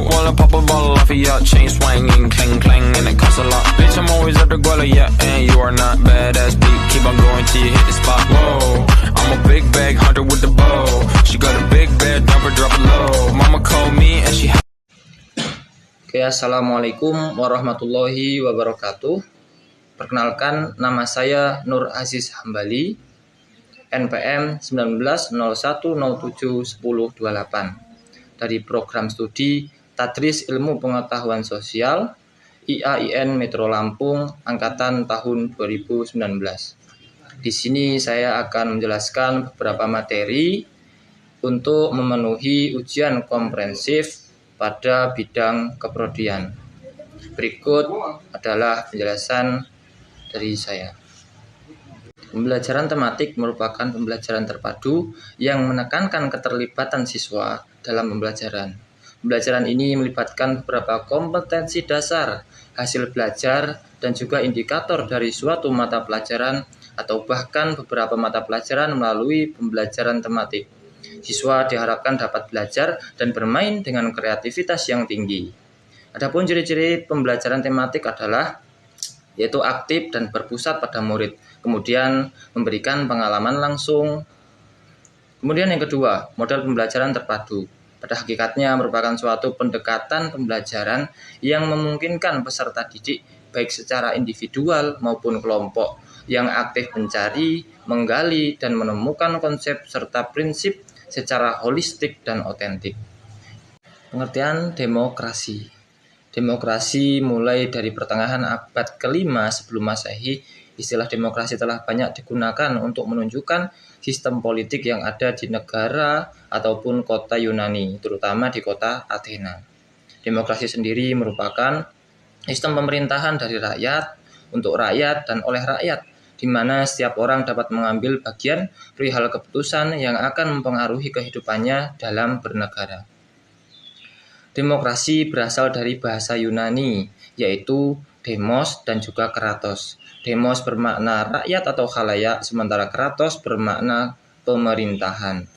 Wanna pop a bottle off of ya, chain swinging, clang clang, and it costs a lot. Bitch, I'm always at the guala, yeah, and you are not badass beat. Keep on going till you hit the spot. Whoa, I'm a big bag hunter with the bow. She got a big bed, dumper, drop it low. Mama called me and she. Oke, assalamualaikum warahmatullahi wabarakatuh. Perkenalkan, nama saya Nur Aziz Hambali, NPM 1901071028 dari program studi Tadris Ilmu Pengetahuan Sosial IAIN Metro Lampung angkatan tahun 2019. Di sini saya akan menjelaskan beberapa materi untuk memenuhi ujian komprehensif pada bidang keprodian. Berikut adalah penjelasan dari saya. Pembelajaran tematik merupakan pembelajaran terpadu yang menekankan keterlibatan siswa dalam pembelajaran. Pembelajaran ini melibatkan beberapa kompetensi dasar, hasil belajar, dan juga indikator dari suatu mata pelajaran atau bahkan beberapa mata pelajaran melalui pembelajaran tematik. Siswa diharapkan dapat belajar dan bermain dengan kreativitas yang tinggi. Adapun ciri-ciri pembelajaran tematik adalah yaitu aktif dan berpusat pada murid, kemudian memberikan pengalaman langsung. Kemudian yang kedua, model pembelajaran terpadu. Pada hakikatnya merupakan suatu pendekatan pembelajaran yang memungkinkan peserta didik baik secara individual maupun kelompok yang aktif mencari, menggali, dan menemukan konsep serta prinsip secara holistik dan otentik. Pengertian demokrasi. Demokrasi mulai dari pertengahan abad ke-5 sebelum Masehi, istilah demokrasi telah banyak digunakan untuk menunjukkan sistem politik yang ada di negara ataupun kota Yunani, terutama di kota Athena. Demokrasi sendiri merupakan sistem pemerintahan dari rakyat, untuk rakyat, dan oleh rakyat, di mana setiap orang dapat mengambil bagian perihal keputusan yang akan mempengaruhi kehidupannya dalam bernegara. Demokrasi berasal dari bahasa Yunani, yaitu demos dan juga kratos. Demos bermakna rakyat atau khalayak, sementara kratos bermakna pemerintahan.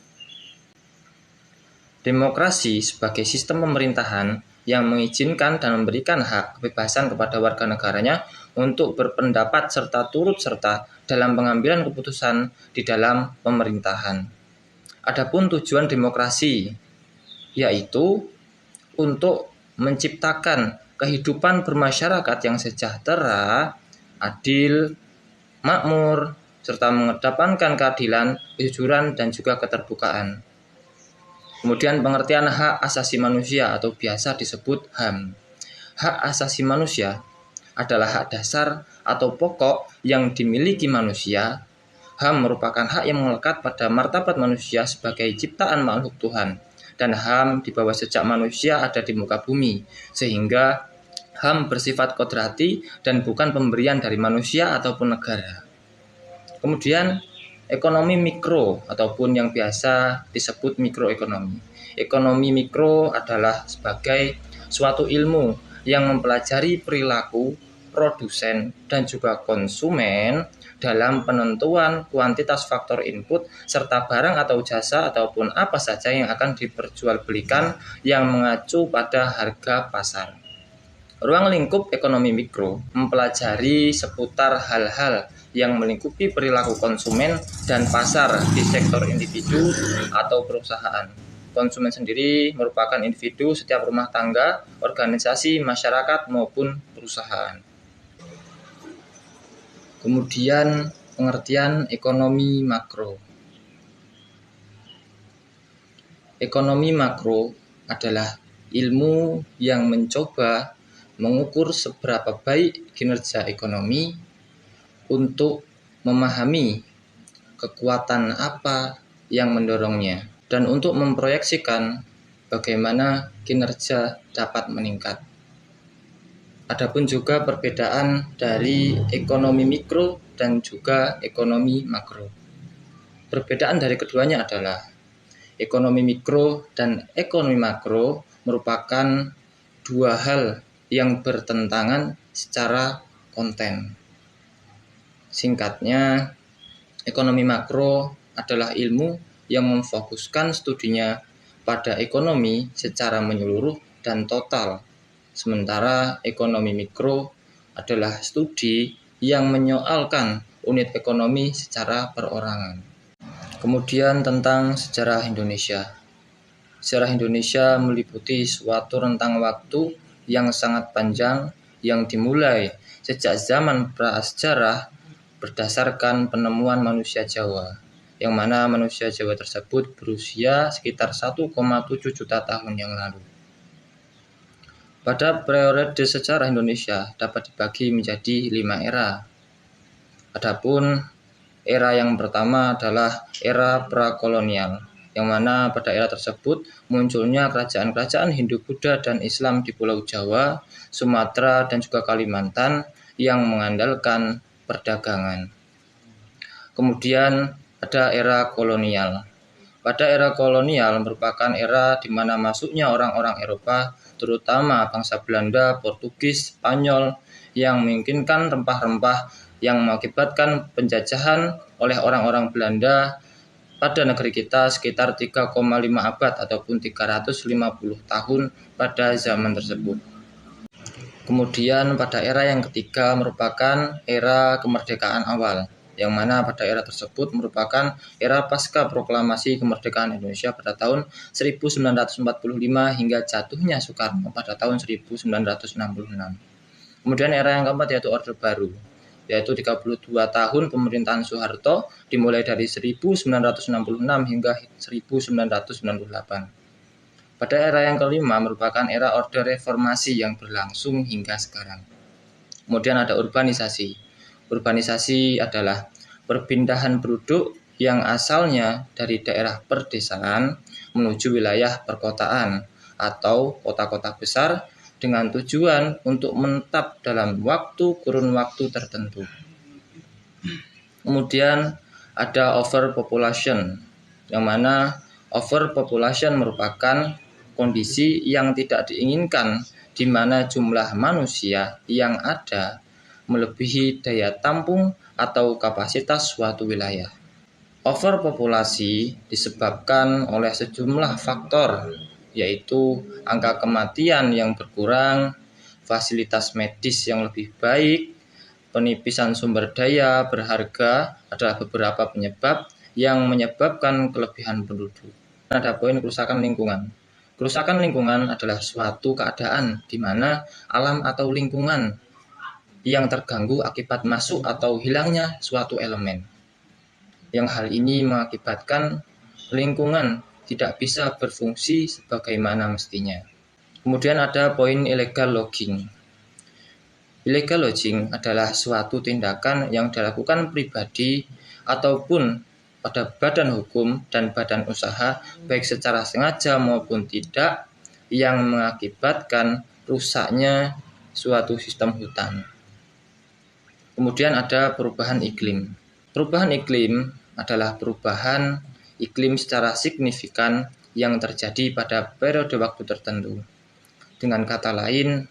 Demokrasi sebagai sistem pemerintahan yang mengizinkan dan memberikan hak kebebasan kepada warga negaranya untuk berpendapat serta turut serta dalam pengambilan keputusan di dalam pemerintahan. Adapun tujuan demokrasi, yaitu untuk menciptakan kehidupan bermasyarakat yang sejahtera, adil, makmur, serta mengedepankan keadilan, kejujuran, dan juga keterbukaan. Kemudian pengertian hak asasi manusia atau biasa disebut HAM. Hak asasi manusia adalah hak dasar atau pokok yang dimiliki manusia. HAM merupakan hak yang melekat pada martabat manusia sebagai ciptaan makhluk Tuhan. Dan HAM dibawa sejak manusia ada di muka bumi, sehingga HAM bersifat kodrati dan bukan pemberian dari manusia ataupun negara. Kemudian ekonomi mikro ataupun yang biasa disebut mikroekonomi. Ekonomi mikro adalah sebagai suatu ilmu yang mempelajari perilaku produsen dan juga konsumen dalam penentuan kuantitas faktor input serta barang atau jasa ataupun apa saja yang akan diperjualbelikan yang mengacu pada harga pasar. Ruang lingkup ekonomi mikro mempelajari seputar hal-hal yang melingkupi perilaku konsumen dan pasar di sektor individu atau perusahaan. Konsumen sendiri merupakan individu setiap rumah tangga, organisasi, masyarakat maupun perusahaan. Kemudian pengertian ekonomi makro. Ekonomi makro adalah ilmu yang mencoba mengukur seberapa baik kinerja ekonomi untuk memahami kekuatan apa yang mendorongnya dan untuk memproyeksikan bagaimana kinerja dapat meningkat. Adapun juga perbedaan dari ekonomi mikro dan juga ekonomi makro. Perbedaan dari keduanya adalah ekonomi mikro dan ekonomi makro merupakan dua hal yang bertentangan secara konten. Singkatnya, ekonomi makro adalah ilmu yang memfokuskan studinya pada ekonomi secara menyeluruh dan total. Sementara ekonomi mikro adalah studi yang menyoalkan unit ekonomi secara perorangan. Kemudian tentang sejarah Indonesia. Sejarah Indonesia meliputi suatu rentang waktu yang sangat panjang yang dimulai sejak zaman prasejarah berdasarkan penemuan manusia Jawa, yang mana manusia Jawa tersebut berusia sekitar 1,7 juta tahun yang lalu. Pada periode sejarah Indonesia dapat dibagi menjadi 5 era. Adapun era yang pertama adalah era prakolonial, yang mana pada era tersebut munculnya kerajaan-kerajaan Hindu, Buddha, dan Islam di Pulau Jawa, Sumatera, dan juga Kalimantan yang mengandalkan perdagangan. Kemudian ada era kolonial. Pada era kolonial merupakan era di mana masuknya orang-orang Eropa, terutama bangsa Belanda, Portugis, Spanyol, yang memungkinkan rempah-rempah yang mengakibatkan penjajahan oleh orang-orang Belanda pada negeri kita sekitar 3,5 abad ataupun 350 tahun pada zaman tersebut. Kemudian pada era yang ketiga merupakan era kemerdekaan awal, yang mana pada era tersebut merupakan era pasca proklamasi kemerdekaan Indonesia pada tahun 1945 hingga jatuhnya Soekarno pada tahun 1966. Kemudian era yang keempat yaitu Orde Baru, yaitu 32 tahun pemerintahan Soeharto dimulai dari 1966 hingga 1998. Pada era yang kelima merupakan era Orde Reformasi yang berlangsung hingga sekarang. Kemudian ada urbanisasi. Urbanisasi adalah perpindahan penduduk yang asalnya dari daerah perdesaan menuju wilayah perkotaan atau kota-kota besar dengan tujuan untuk menetap dalam kurun waktu tertentu. Kemudian ada overpopulation, yang mana overpopulation merupakan kondisi yang tidak diinginkan di mana jumlah manusia yang ada melebihi daya tampung atau kapasitas suatu wilayah. Overpopulasi disebabkan oleh sejumlah faktor, yaitu angka kematian yang berkurang, fasilitas medis yang lebih baik, penipisan sumber daya berharga adalah beberapa penyebab yang menyebabkan kelebihan penduduk. Ada poin kerusakan lingkungan. Kerusakan lingkungan adalah suatu keadaan di mana alam atau lingkungan yang terganggu akibat masuk atau hilangnya suatu elemen. Yang hal ini mengakibatkan lingkungan tidak bisa berfungsi sebagaimana mestinya. Kemudian ada poin illegal logging. Illegal logging adalah suatu tindakan yang dilakukan pribadi ataupun pada badan hukum dan badan usaha baik secara sengaja maupun tidak yang mengakibatkan rusaknya suatu sistem hutan. Kemudian ada perubahan iklim. Perubahan iklim adalah perubahan iklim secara signifikan yang terjadi pada periode waktu tertentu. Dengan kata lain,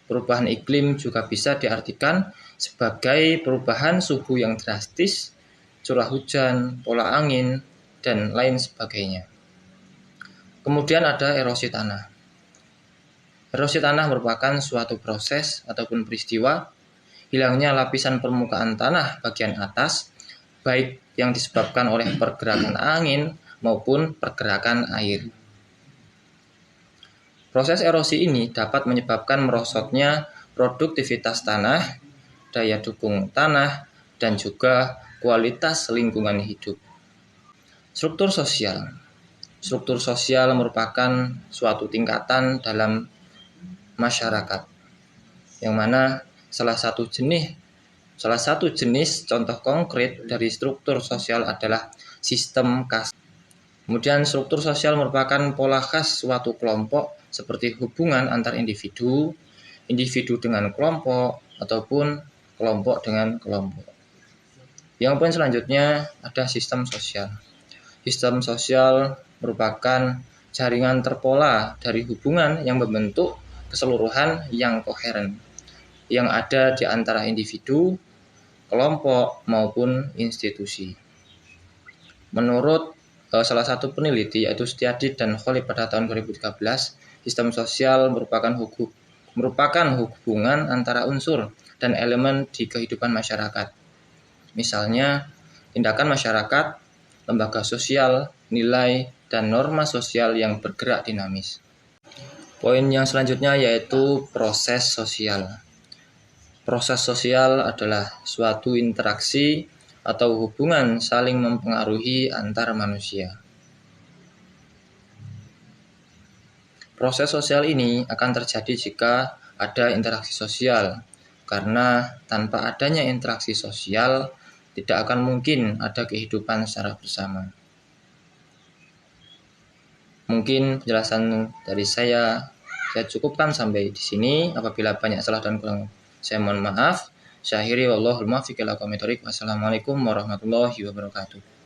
perubahan iklim juga bisa diartikan sebagai perubahan suhu yang drastis, curah hujan, pola angin, dan lain sebagainya. Kemudian ada erosi tanah. Erosi tanah merupakan suatu proses ataupun peristiwa hilangnya lapisan permukaan tanah bagian atas, baik yang disebabkan oleh pergerakan angin maupun pergerakan air. Proses erosi ini dapat menyebabkan merosotnya produktivitas tanah, daya dukung tanah, dan juga kualitas lingkungan hidup. Struktur sosial. Struktur sosial merupakan suatu tingkatan dalam masyarakat, yang mana salah satu jenis contoh konkret dari struktur sosial adalah sistem kasta. Kemudian struktur sosial merupakan pola khas suatu kelompok seperti hubungan antar individu dengan kelompok ataupun kelompok dengan kelompok. Yang poin selanjutnya ada sistem sosial. Sistem sosial merupakan jaringan terpola dari hubungan yang membentuk keseluruhan yang koheren yang ada di antara individu, kelompok, maupun institusi. Menurut salah satu peneliti yaitu Setiadi dan Khalid pada tahun 2013, sistem sosial merupakan hubungan antara unsur dan elemen di kehidupan masyarakat. Misalnya, tindakan masyarakat, lembaga sosial, nilai, dan norma sosial yang bergerak dinamis. Poin yang selanjutnya yaitu proses sosial. Proses sosial adalah suatu interaksi atau hubungan saling mempengaruhi antar manusia. Proses sosial ini akan terjadi jika ada interaksi sosial, karena tanpa adanya interaksi sosial tidak akan mungkin ada kehidupan secara bersama. Mungkin penjelasan dari saya cukupkan sampai di sini. Apabila banyak salah dan kurang, saya mohon maaf. Saya akhiri, wallahul muwaffiq ila aqwamit thoriq. Wassalamualaikum warahmatullahi wabarakatuh.